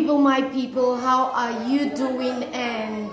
My people, how are you doing? And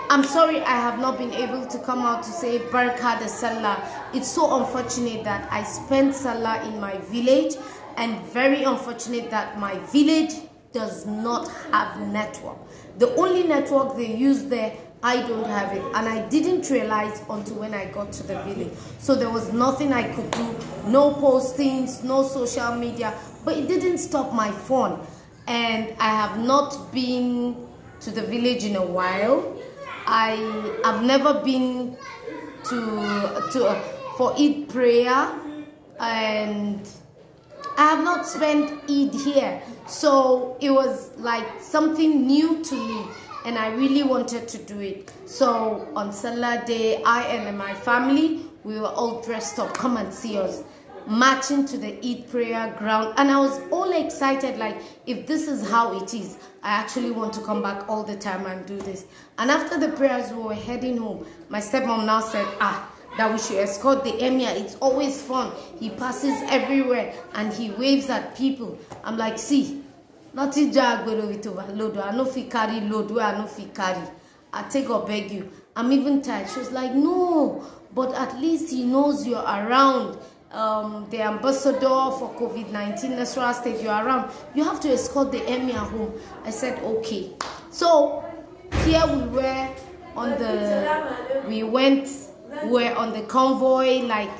I'm sorry I have not been able to come out to say Barka da Sallah. It's so unfortunate that I spent Sallah in my village, and very unfortunate that my village does not have network. The only network they use there, I don't have it, and I didn't realize until when I got to the village. So there was nothing I could do, no postings, no social media, but it didn't stop my phone. And I have not been to the village in a while. I have never been for Eid prayer, and I have not spent Eid here. So it was like something new to me, and I really wanted to do it. So on Salah Day, I and my family, we were all dressed up. Come and see us, marching to the Eid prayer ground. And I was all excited, like, if this is how it is, I actually want to come back all the time and do this. And after the prayers, we were heading home. My stepmom now said, that we should escort the emir. It's always fun. He passes everywhere and he waves at people. I'm like, see, nothing jagbero with overload. I know if he carry load where I know if he carry. I take or beg you. I'm even tired. She was like, no, but at least he knows you're around. The ambassador for COVID-19, Nasarawa State, you're around. You have to escort the emir home. I said, okay. So here we were on the convoy, like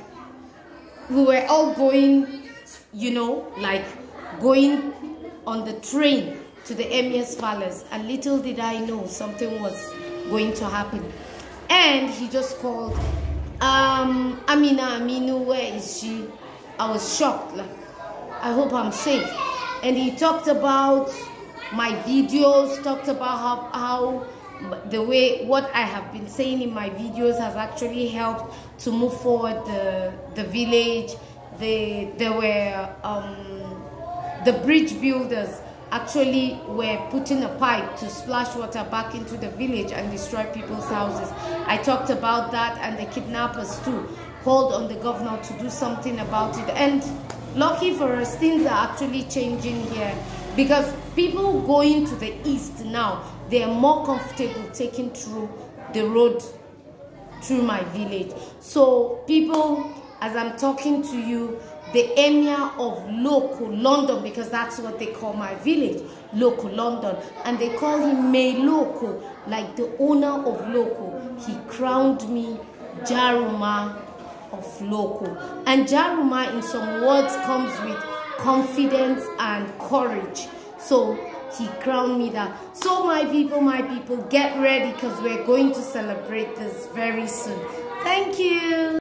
we were all going, like going on the train to the emir's palace. And little did I know something was going to happen. And he just called, Aminu, where is she? I was shocked, like, I hope I'm safe. And he talked about my videos, talked about how what I have been saying in my videos has actually helped to move forward the village. There were the bridge builders actually were putting a pipe to splash water back into the village and destroy people's houses. I talked about that, and the kidnappers too called on the governor to do something about it. And lucky for us, things are actually changing here, because people going to the east now, they are more comfortable taking through the road through my village. So people, as I'm talking to you, the emir of Local London, because that's what they call my village, Local London, and they call him May Local, like the owner of Local. He crowned me Jaruma of Local. And Jaruma in some words comes with confidence and courage. So he crowned me that. So my people, get ready, because we're going to celebrate this very soon. Thank you.